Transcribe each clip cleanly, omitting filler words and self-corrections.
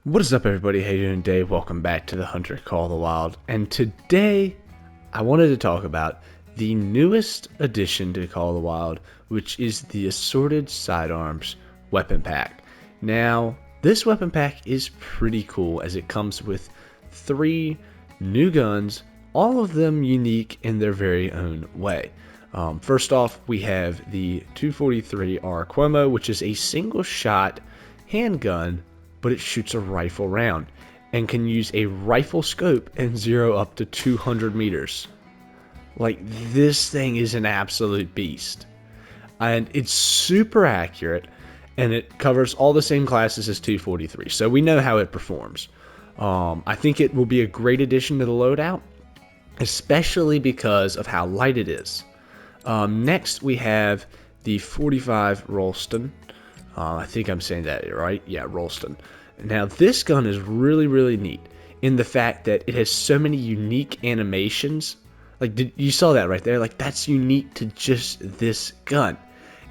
What is up, everybody? How you doing today? Welcome back to the Hunter Call of the Wild. And today, I wanted to talk about the newest addition to Call of the Wild, which is the assorted sidearms weapon pack. Now, this weapon pack is pretty cool as it comes with 3 new guns, all of them unique in their very own way. First off, we have the 243R Cuomo, which is a single shot handgun, but it shoots a rifle round and can use a rifle scope and zero up to 200 meters. Like, this thing is an absolute beast. And it's super accurate, and it covers all the same classes as 243, so we know how it performs. I think it will be a great addition to the loadout, especially because of how light it is. Next, we have the 45 Ralston. I think I'm saying that right. Yeah, Ralston. Now, this gun is really neat in the fact that it has so many unique animations. Like, you saw that right there? Like, that's unique to just this gun.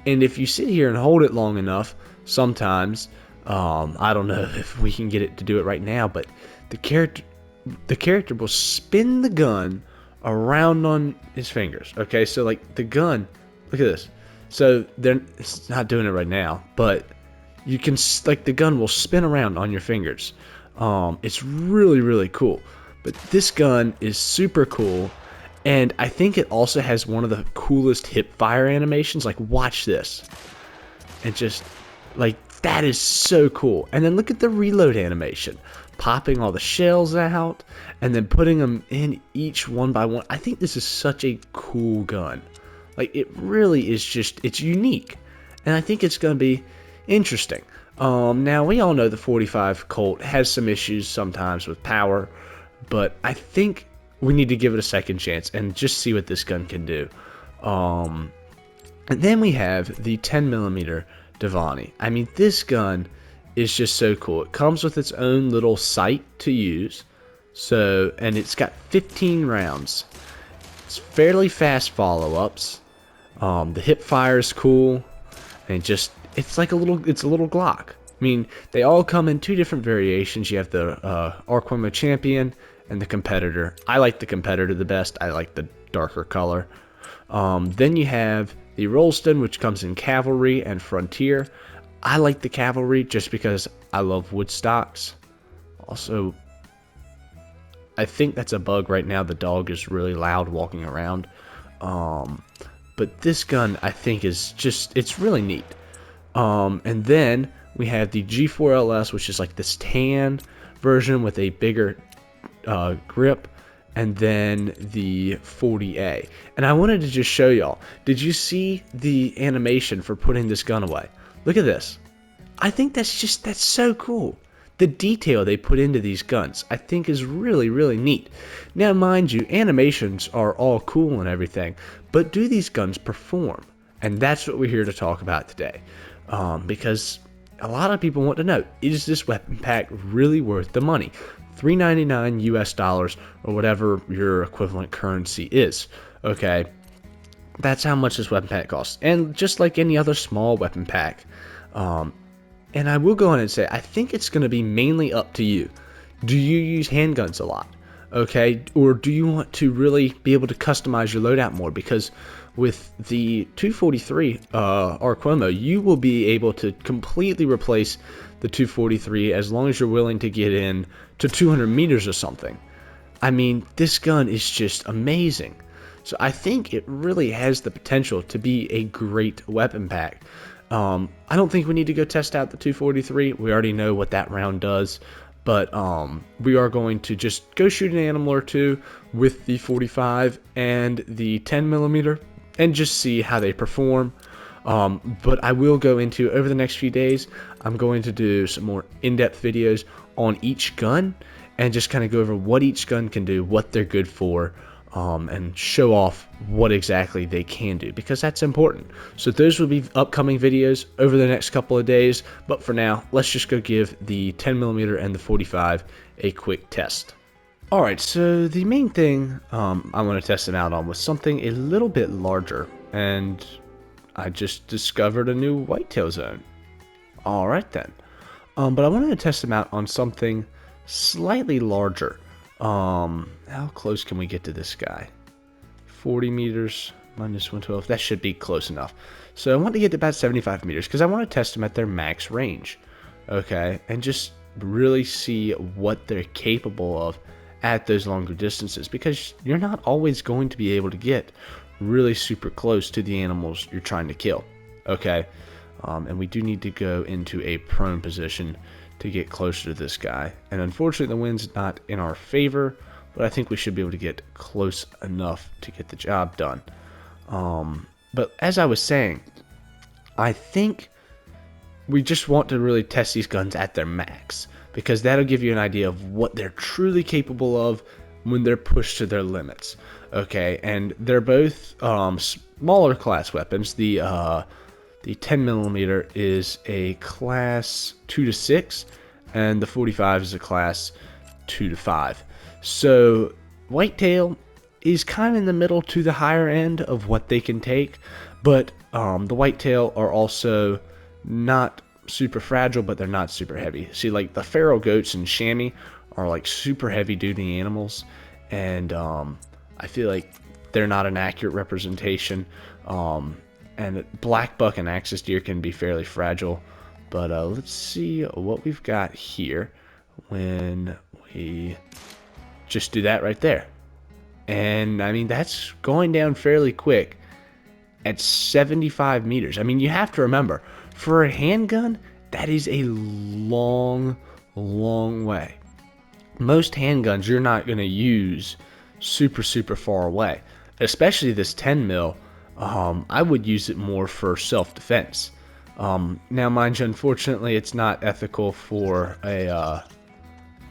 And if you sit here and hold it long enough, sometimes, I don't know if we can get it to do it right now, but the character will spin the gun around on his fingers. Okay, so like the gun, look at this. So it's not doing it right now, but you can, like, the gun will spin around on your fingers. It's really cool. But this gun is super cool, and I think it also has one of the coolest hip fire animations. Like, watch this. And just, like, that is so cool. And then look at the reload animation. Popping all the shells out, and then putting them in each one by one. I think this is such a cool gun. Like, it really is just, it's unique. And I think it's going to be interesting. Now, we all know the 45 Colt has some issues sometimes with power, but I think we need to give it a second chance and just see what this gun can do. And then we have the 10mm Devani. I mean, this gun is just so cool. It comes with its own little sight to use. So, and it's got 15 rounds. It's fairly fast follow-ups. The hip fire is cool, and just, it's a little Glock. I mean, they all come in 2 different variations. You have the Cuomo Champion and the Competitor. I like the Competitor the best. I like the darker color. Then you have the Ralston, which comes in Cavalry and Frontier. I like the Cavalry just because I love wood stocks. Also, I think that's a bug right now. The dog is really loud walking around. But this gun, I think, is just, it's really neat. And then we have the G4LS, which is like this tan version with a bigger grip. And then the 40A. And I wanted to just show y'all. Did you see the animation for putting this gun away? Look at this. I think that's so cool. The detail they put into these guns, I think, is really neat. Now, mind you, animations are all cool and everything, but do these guns perform? And that's what we're here to talk about today. Because a lot of people want to know, is this weapon pack really worth the money? $3.99 US dollars, or whatever your equivalent currency is. Okay, that's how much this weapon pack costs. And just like any other small weapon pack, and I will go on and say, I think it's going to be mainly up to you. Do you use handguns a lot? Okay, or do you want to really be able to customize your loadout more? Because with the 243 R Cuomo, you will be able to completely replace the 243 as long as you're willing to get in to 200 meters or something. I mean, this gun is just amazing. So I think it really has the potential to be a great weapon pack. I don't think we need to go test out the 243. We already know what that round does. But we are going to just go shoot an animal or two with the 45 and the 10mm and just see how they perform. But I will go into, over the next few days, I'm going to do some more in-depth videos on each gun and just kind of go over what each gun can do, what they're good for, and show off what exactly they can do, because that's important. So those will be upcoming videos over the next couple of days, but for now, let's just go give the 10mm and the 45 a quick test. Alright, so the main thing I want to test them out on was something a little bit larger, and I just discovered a new whitetail zone. Alright then. But I wanted to test them out on something slightly larger. How close can we get to this guy? 40 meters minus 112. That should be close enough. So I want to get to about 75 meters because I want to test them at their max range. Okay, and just really see what they're capable of at those longer distances, because you're not always going to be able to get really super close to the animals you're trying to kill. Okay, and we do need to go into a prone position to get closer to this guy, and unfortunately the wind's not in our favor, but I think we should be able to get close enough to get the job done. But as I was saying, I think we just want to really test these guns at their max, because that'll give you an idea of what they're truly capable of when they're pushed to their limits. Okay, and they're both smaller class weapons. The 10mm is a class 2 to 6, and the 45 is a class 2 to 5. So whitetail is kind of in the middle to the higher end of what they can take, but the whitetail are also not super fragile, but they're not super heavy. See, like the feral goats and chamois are like super heavy duty animals, and I feel like they're not an accurate representation. And black buck and axis deer can be fairly fragile, but let's see what we've got here when we just do that right there. And I mean, that's going down fairly quick at 75 meters. I mean, you have to remember, for a handgun, that is a long, long way. Most handguns you're not going to use super far away, especially this 10mm. I would use it more for self-defense. Now, mind you, unfortunately, it's not ethical for a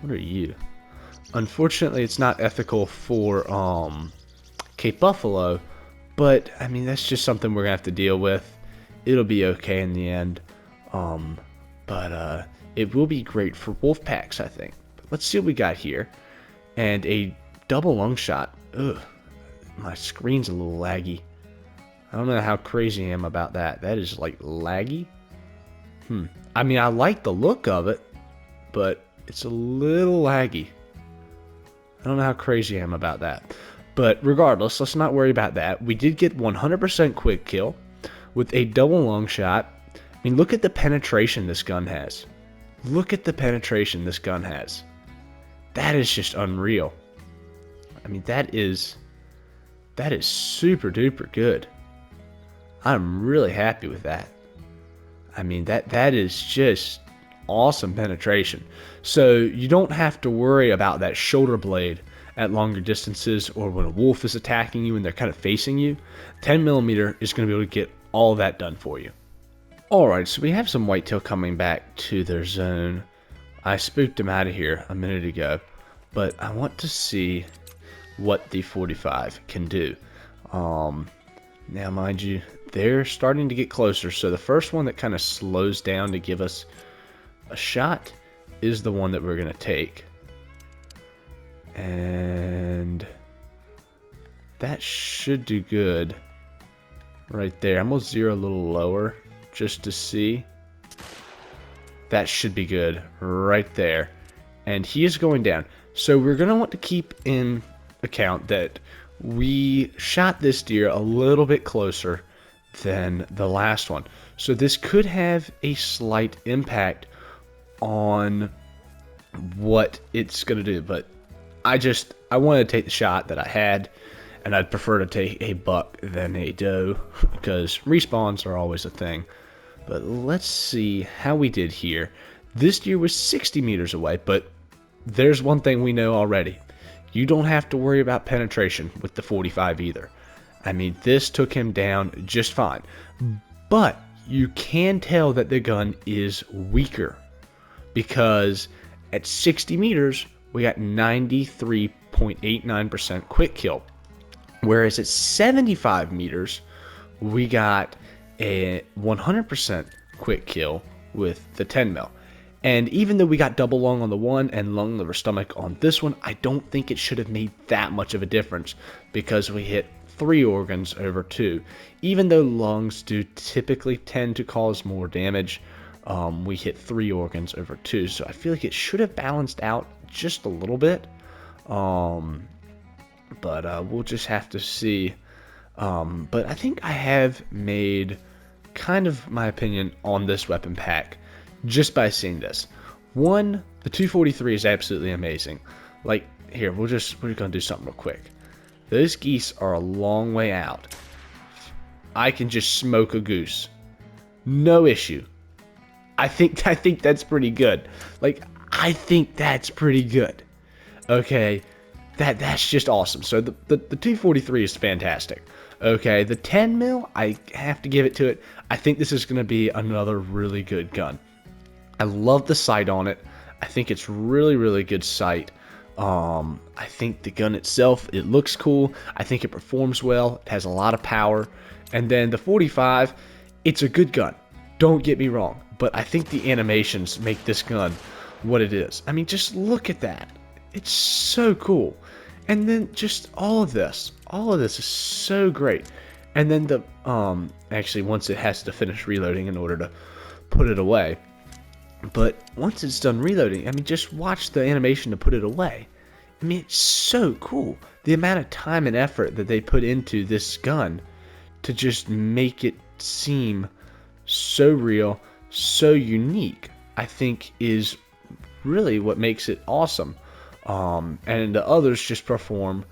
what are you? Unfortunately, it's not ethical for Cape Buffalo, but I mean, that's just something we're gonna have to deal with. It'll be okay in the end, but it will be great for wolf packs, I think. But let's see what we got here, and a double lung shot. Ugh, my screen's a little laggy. I don't know how crazy I am about that. That is like laggy. I mean, I like the look of it, but it's a little laggy. I don't know how crazy I am about that. But regardless, let's not worry about that. We did get 100% quick kill with a double long shot. I mean, look at the penetration this gun has. Look at the penetration this gun has. That is just unreal. I mean, that is super duper good. I'm really happy with that. I mean, that is just awesome penetration. So you don't have to worry about that shoulder blade at longer distances, or when a wolf is attacking you and they're kind of facing you. 10mm is going to be able to get all that done for you. Alright, so we have some whitetail coming back to their zone. I spooked them out of here a minute ago, but I want to see what the 45 can do. Now, mind you, they're starting to get closer, so the first one that kind of slows down to give us a shot is the one that we're going to take. And that should do good right there. I'm going to zero a little lower just to see. That should be good right there. And he is going down. So we're going to want to keep in account that we shot this deer a little bit closer than the last one. So this could have a slight impact on what it's going to do. But I wanted to take the shot that I had, and I'd prefer to take a buck than a doe because respawns are always a thing. But let's see how we did here. This deer was 60 meters away, but there's one thing we know already. You don't have to worry about penetration with the 45 either. I mean, this took him down just fine. But you can tell that the gun is weaker, because at 60 meters, we got 93.89% quick kill. Whereas at 75 meters, we got a 100% quick kill with the 10mm. And even though we got double lung on the one and lung, liver, stomach on this one, I don't think it should have made that much of a difference because we hit 3 organs over 2. Even though lungs do typically tend to cause more damage, we hit 3 organs over 2, so I feel like it should have balanced out just a little bit. But we'll just have to see. But I think I have made kind of my opinion on this weapon pack just by seeing this. One, the 243 is absolutely amazing. Like, here, we're gonna do something real quick. Those geese are a long way out. I can just smoke a goose, no issue. I think that's pretty good. Like, I think that's pretty good. Okay, that's just awesome. So the 243 is fantastic. Okay, the 10 mil, I have to give it to it. I think this is going to be another really good gun. I love the sight on it. I think it's really good sight. I think the gun itself, it looks cool. I think it performs well. It has a lot of power. And then the 45, it's a good gun. Don't get me wrong. But I think the animations make this gun what it is. I mean, just look at that. It's so cool. And then just all of this is so great. And then the actually, once it has to finish reloading in order to put it away. But once it's done reloading, I mean, just watch the animation to put it away. I mean, it's so cool. The amount of time and effort that they put into this gun to just make it seem so real, so unique, I think is really what makes it awesome. And the others just perform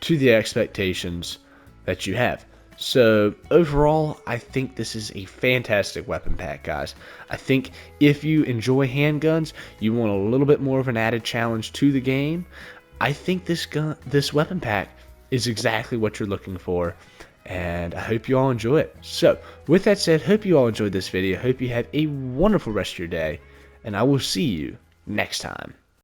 to the expectations that you have. So overall, I think this is a fantastic weapon pack, guys. I think if you enjoy handguns, you want a little bit more of an added challenge to the game, I think this weapon pack is exactly what you're looking for. And I hope you all enjoy it. So with that said, hope you all enjoyed this video. Hope you have a wonderful rest of your day, and I will see you next time.